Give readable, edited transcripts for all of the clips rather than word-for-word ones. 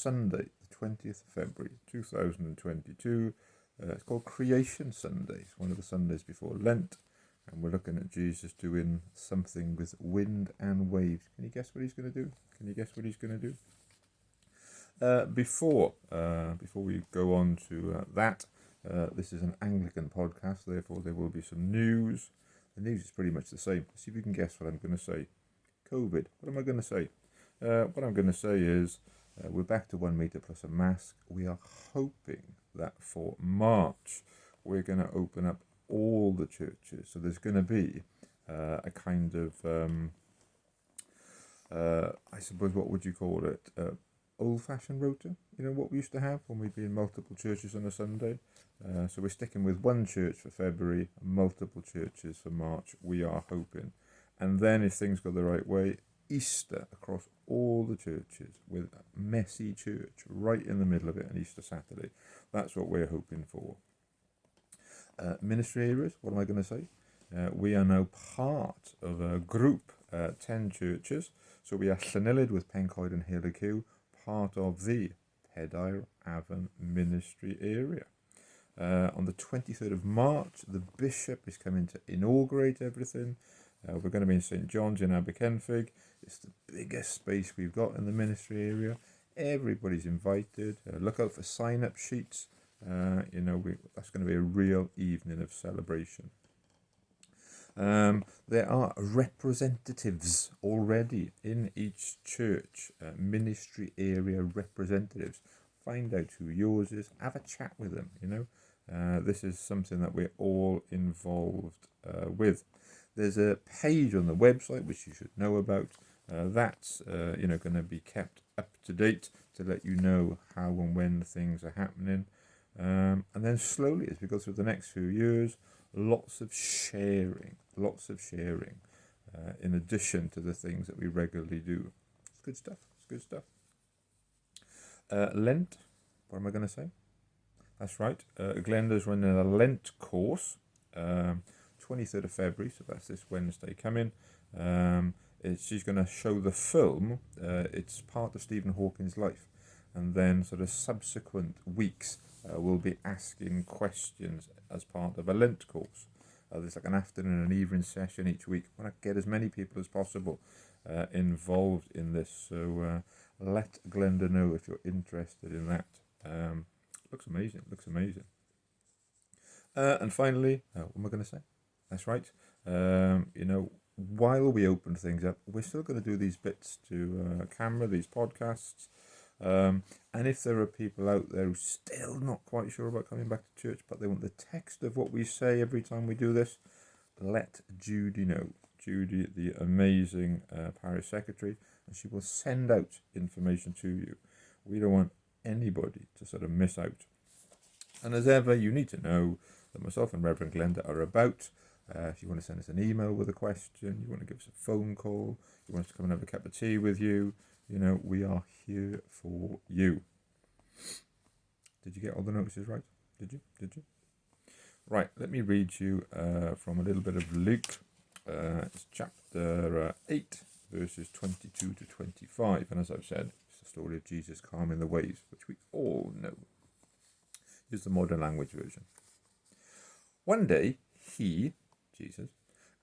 Sunday, the 20th of February 2022. It's called Creation Sunday. It's one of the Sundays before Lent, and we're looking at Jesus doing something with wind and waves. Can you guess what he's going to do? Can you guess what he's going to do? Before we go on to that, this is an Anglican podcast, therefore there will be some news. The news is pretty much the same. Let's see if you can guess what I'm going to say. COVID. What am I going to say? What I'm going to say is we're back to 1 metre plus a mask. We are hoping that for March we're going to open up all the churches. So there's going to be a kind of, I suppose, what would you call it? Old-fashioned rota, you know, what we used to have when we'd be in multiple churches on a Sunday. So we're sticking with one church for February, multiple churches for March, we are hoping. And then if things go the right way, Easter across all the churches with a messy church right in the middle of it on Easter Saturday. That's what we're hoping for. Ministry areas, what am I going to say? We are now part of a group, 10 churches. So we are Llanilled with Pencoed and Helicew, part of the Pedair Avon ministry area. On the 23rd of March, the bishop is coming to inaugurate everything. We're going to be in St John's in Aberkenfig. It's the biggest space we've got in the ministry area. Everybody's invited. Look out for sign-up sheets. That's going to be a real evening of celebration. There are representatives already in each church, ministry area representatives. Find out who yours is, have a chat with them, you know. This is something that we're all involved with. There's a page on the website which you should know about. That's going to be kept up to date to let you know how and when things are happening. And then slowly, as we go through the next few years, lots of sharing, in addition to the things that we regularly do. It's good stuff. Lent, what am I going to say? That's right, Glenda's running a Lent course, 23rd of February, so that's this Wednesday coming. She's going to show the film. It's part of Stephen Hawking's life, and then sort of subsequent weeks we'll be asking questions as part of a Lent course. There's like an afternoon and an evening session each week. I want to get as many people as possible involved in this, so let Glenda know if you're interested in that. Looks amazing. And finally, what am I going to say? That's right. While we open things up, we're still going to do these bits to camera, these podcasts. And if there are people out there who still not quite sure about coming back to church, but they want the text of what we say every time we do this, let Judy know. Judy, the amazing parish secretary, and she will send out information to you. We don't want anybody to sort of miss out. And as ever, you need to know that myself and Reverend Glenda are about. If you want to send us an email with a question, you want to give us a phone call, you want us to come and have a cup of tea with you, we are here for you. Did you get all the notices right? Did you? Right, let me read you from a little bit of Luke. It's chapter 8, verses 22 to 25. And as I've said, it's the story of Jesus calming the waves, which we all know. Here's the modern language version. One day, he, Jesus,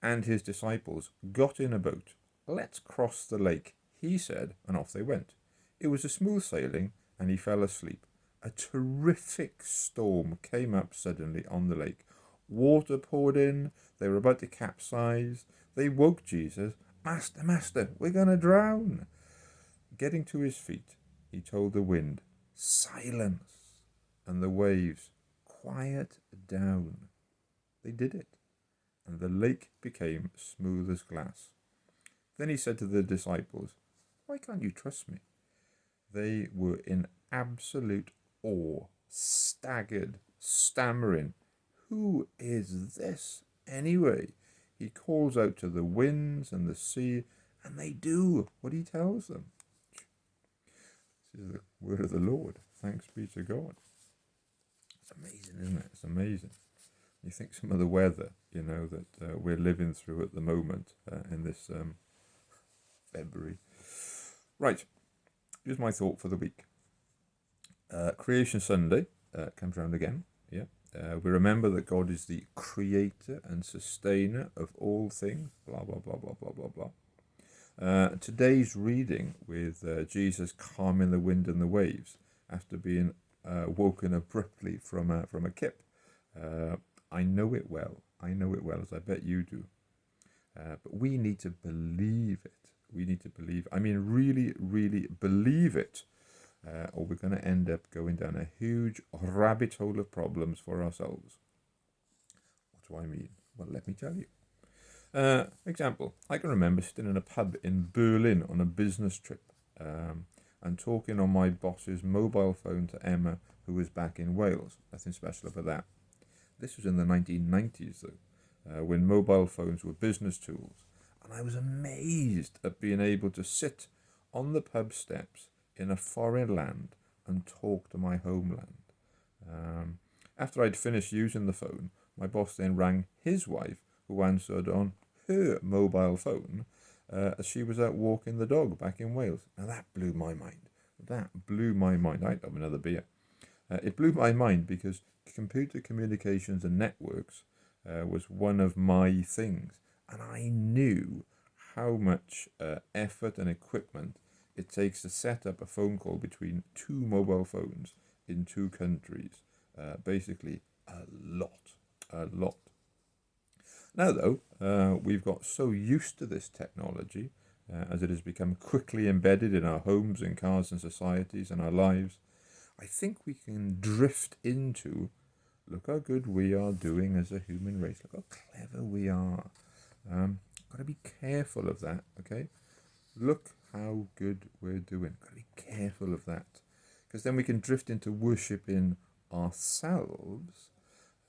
and his disciples got in a boat. Let's cross the lake, he said, and off they went. It was a smooth sailing, and he fell asleep. A terrific storm came up suddenly on the lake. Water poured in. They were about to capsize. They woke Jesus. Master, we're going to drown. Getting to his feet, he told the wind, silence, and the waves, quiet down. They did it, and the lake became smooth as glass. Then he said to the disciples, why can't you trust me? They were in absolute awe, staggered, stammering. Who is this anyway? He calls out to the winds and the sea, and they do what he tells them. This is the word of the Lord. Thanks be to God. It's amazing, isn't it? It's amazing. You think some of the weather, that we're living through at the moment in this February. Right, here's my thought for the week. Creation Sunday comes around again. Yeah, we remember that God is the creator and sustainer of all things. Blah blah blah blah blah blah blah. Today's reading with Jesus calming the wind and the waves after being woken abruptly from a kip. I know it well. I know it well, as I bet you do. But we need to believe it. We need to believe. I mean, really, really believe it. Or we're going to end up going down a huge rabbit hole of problems for ourselves. What do I mean? Well, let me tell you. Example, I can remember sitting in a pub in Berlin on a business trip and talking on my boss's mobile phone to Emma, who was back in Wales. Nothing special about that. This was in the 1990s, though, when mobile phones were business tools. And I was amazed at being able to sit on the pub steps in a foreign land and talk to my homeland. After I'd finished using the phone, my boss then rang his wife, who answered on her mobile phone as she was out walking the dog back in Wales. Now that blew my mind. That blew my mind. I'd have another beer. It blew my mind because computer communications and networks was one of my things. And I knew how much effort and equipment it takes to set up a phone call between two mobile phones in two countries. Basically, a lot. Now, though, we've got so used to this technology as it has become quickly embedded in our homes and cars and societies and our lives, I think we can drift into, look how good we are doing as a human race. Look how clever we are. Got to be careful of that, okay? Look how good we're doing. Got to be careful of that. Because then we can drift into worshipping ourselves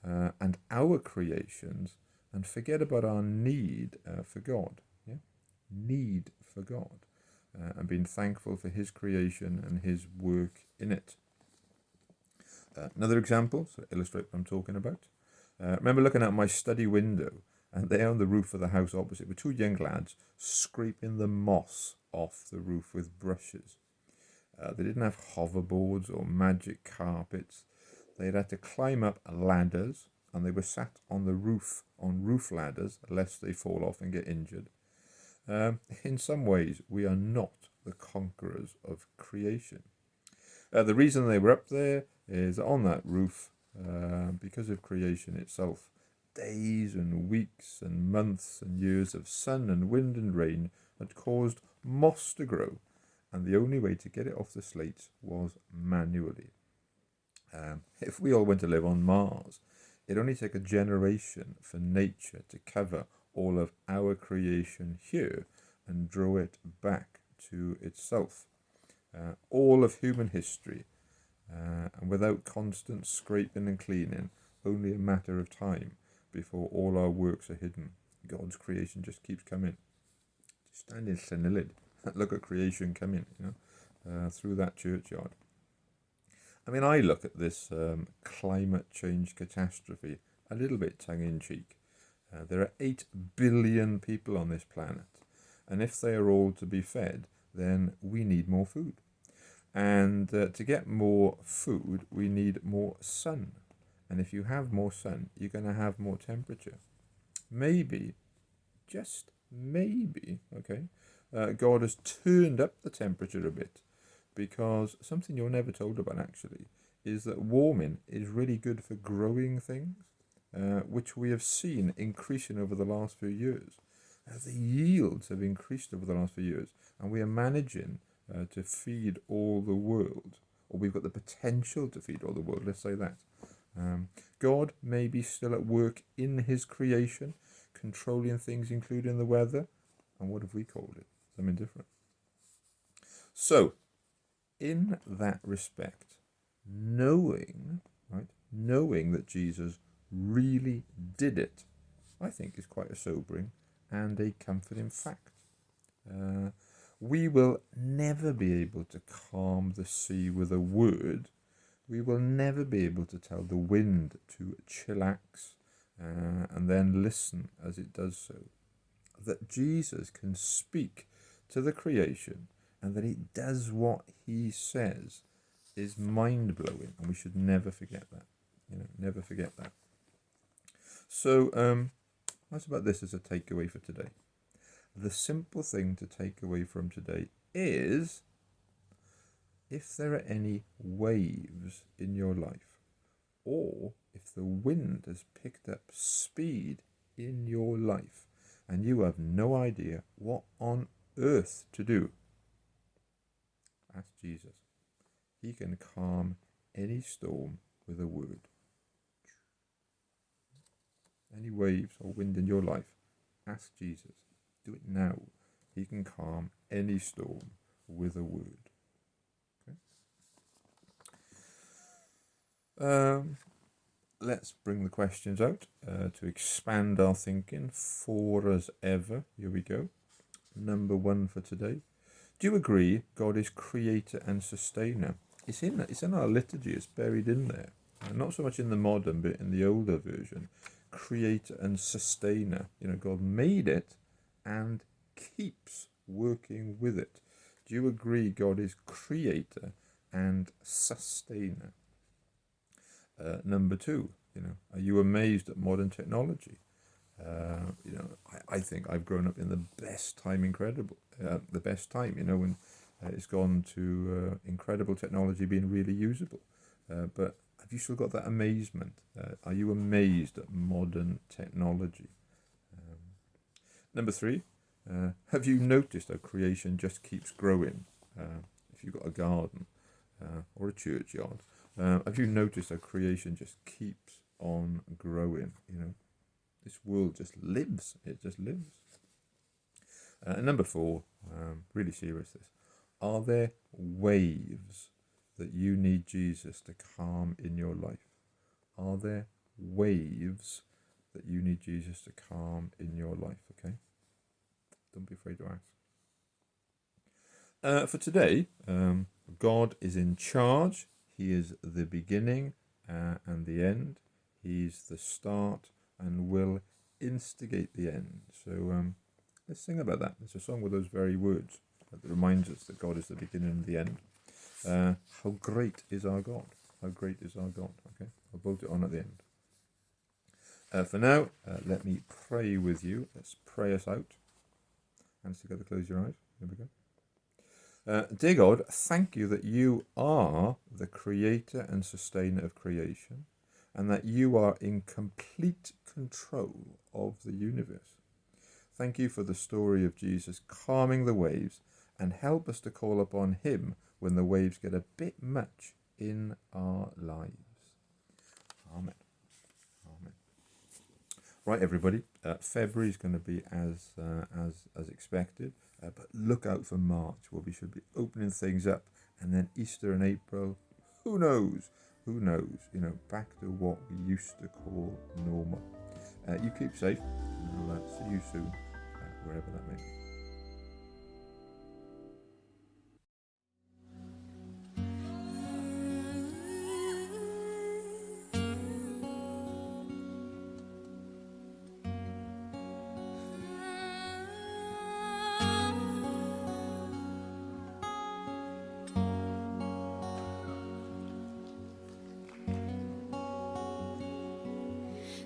and our creations and forget about our need for God. Yeah? Need for God. And being thankful for his creation and his work in it. Another example, to illustrate what I'm talking about. Remember looking out my study window, and there on the roof of the house opposite were two young lads scraping the moss off the roof with brushes. They didn't have hoverboards or magic carpets. They'd had to climb up ladders, and they were sat on the roof, on roof ladders, lest they fall off and get injured. In some ways, we are not the conquerors of creation. The reason they were up there is on that roof, because of creation itself. Days and weeks and months and years of sun and wind and rain had caused moss to grow, and the only way to get it off the slates was manually. If we all went to live on Mars, it'd only take a generation for nature to cover all of our creation here and draw it back to itself. All of human history, and without constant scraping and cleaning, only a matter of time before all our works are hidden. God's creation just keeps coming. Just stand in Llanillid, look at creation coming, through that churchyard. I mean, I look at this climate change catastrophe a little bit tongue-in-cheek. There are 8 billion people on this planet, and if they are all to be fed, then we need more food. And to get more food, we need more sun. And if you have more sun, you're going to have more temperature. Maybe, just maybe, okay, God has turned up the temperature a bit, because something you're never told about actually is that warming is really good for growing things, which we have seen increasing over the last few years. The yields have increased over the last few years, and we are managing to feed all the world, or we've got the potential to feed all the world, let's say that. God may be still at work in his creation, controlling things, including the weather, and what have we called it? Something different. So, in that respect, knowing that Jesus really did it, I think is quite a sobering and a comforting fact. We will never be able to calm the sea with a word. We will never be able to tell the wind to chillax and then listen as it does so. That Jesus can speak to the creation and that it does what he says, is mind-blowing, and we should never forget that. Never forget that. So, what about this as a takeaway for today? The simple thing to take away from today is, if there are any waves in your life, or if the wind has picked up speed in your life and you have no idea what on earth to do, ask Jesus. He can calm any storm with a word. Any waves or wind in your life, ask Jesus. Do it now. He can calm any storm with a word. Okay? Let's bring the questions out to expand our thinking for us ever. Here we go. Number 1 for today. Do you agree God is creator and sustainer? It's in our liturgy. It's buried in there. Not so much in the modern, but in the older version. Creator and sustainer. God made it and keeps working with it. Do you agree God is creator and sustainer? Number 2, are you amazed at modern technology? I think I've grown up in the best time the best time, when it's gone to incredible technology being really usable. But have you still got that amazement? Are you amazed at modern technology? Number 3, have you noticed how creation just keeps growing? If you've got a garden or a churchyard, have you noticed how creation just keeps on growing? This world just lives. It just lives. And number 4, really serious this. Are there waves that you need Jesus to calm in your life? Are there waves that you need Jesus to calm in your life? Okay? Don't be afraid to ask. For today, God is in charge. He is the beginning and the end. He's the start and will instigate the end. So let's sing about that. It's a song with those very words that reminds us that God is the beginning and the end. How great is our God? How great is our God? Okay, I'll bolt it on at the end. For now, let me pray with you. Let's pray us out. Hands together, close your eyes. Here we go. Dear God, thank you that you are the creator and sustainer of creation, and that you are in complete control of the universe. Thank you for the story of Jesus calming the waves, and help us to call upon him when the waves get a bit much in our lives. Amen. Amen. Right, everybody. February is going to be as expected, but look out for March, where we should be opening things up, and then Easter in April. Who knows? Who knows? Back to what we used to call normal. You keep safe, and we'll see you soon, wherever that may be.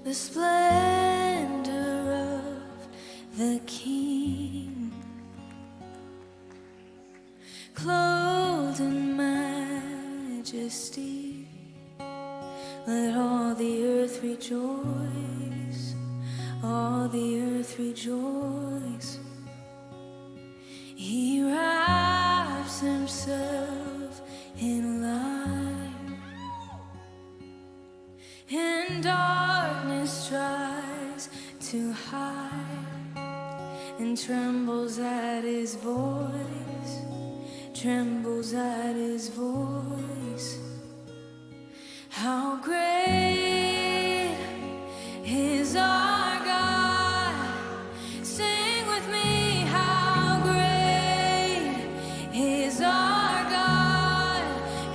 The splendor of the King, clothed in majesty, let all the earth rejoice, all the earth rejoice. He wraps himself in light, and darkness tries to hide, and trembles at his voice, trembles at his voice. How great is our God? Sing with me, how great is our God,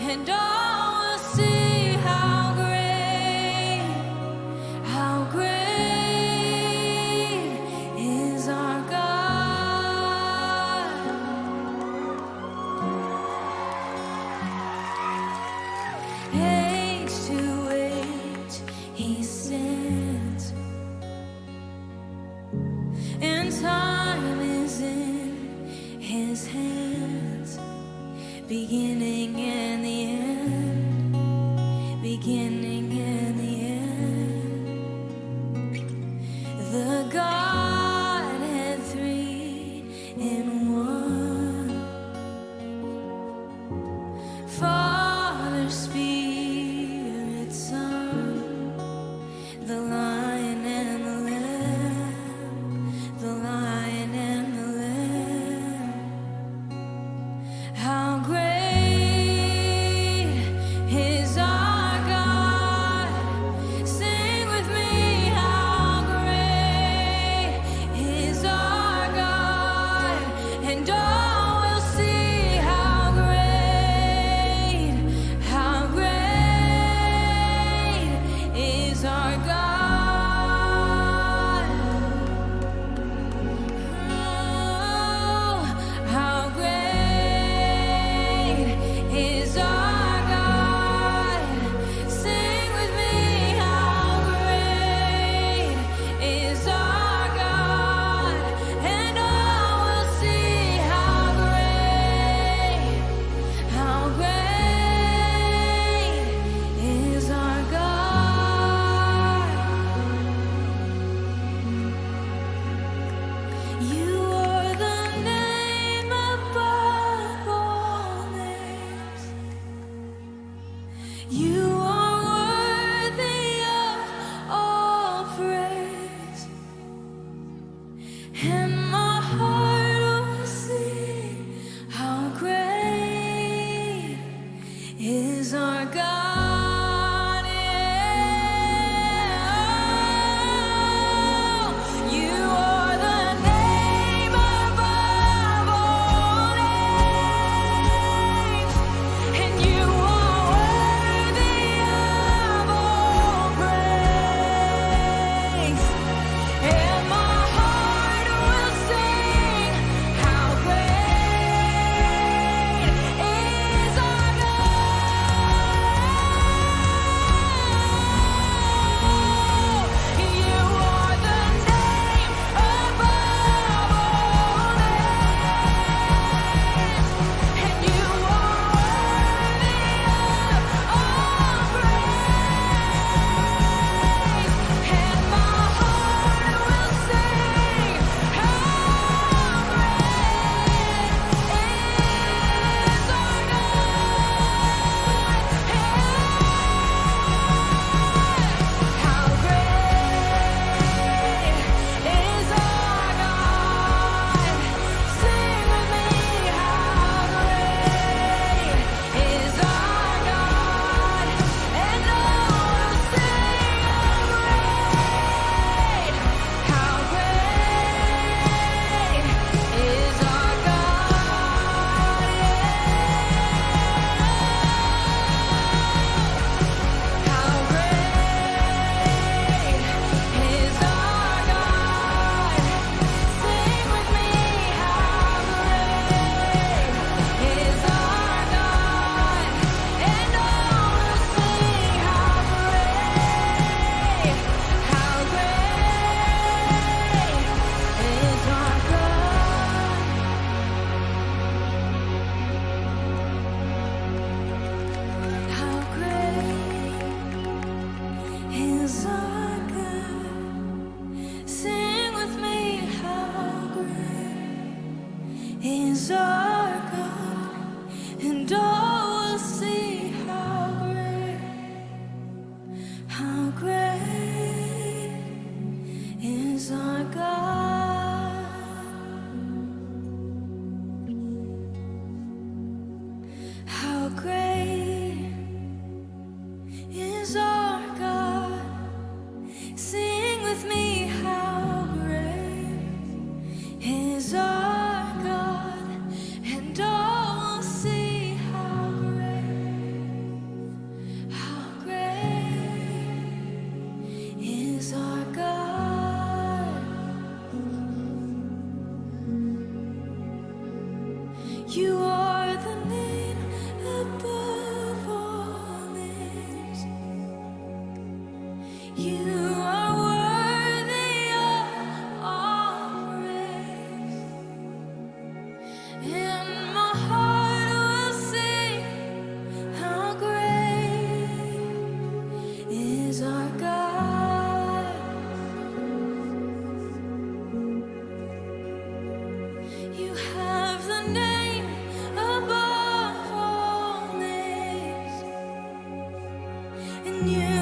and all will see how great is our God. beginning and the end. The Godhead three in one. Father, Spirit, Son, the Lion and the Lamb, the Lion and the Lamb. How great is our God? Sing with me, how great is our God? And all will see how great is our God. Oh, how great is our God. Sing with me, how great is our God. And all will see how great is our God. You are the name above all names. You are worthy of all praise. And my heart will sing how great is our God. Yeah. You are the name above all names, and you are worthy of all praise. And my heart will sing how great is our God. You are the name above all names, and you are worthy of all praise. And my heart will sing how great is our How great is our God? Sing with me, how great is our God? And all will sing how great is our God? How great is our God? Sing with me, how great is our God? And all will sing how great is our God. How great is our God? Sing with me, how great is our God? And all will see how great is our God. How great is our God? Sing with me, how great is our God? And all will see how great is our God. You are the name above all names. You are worthy of all praise. And my heart will sing how great you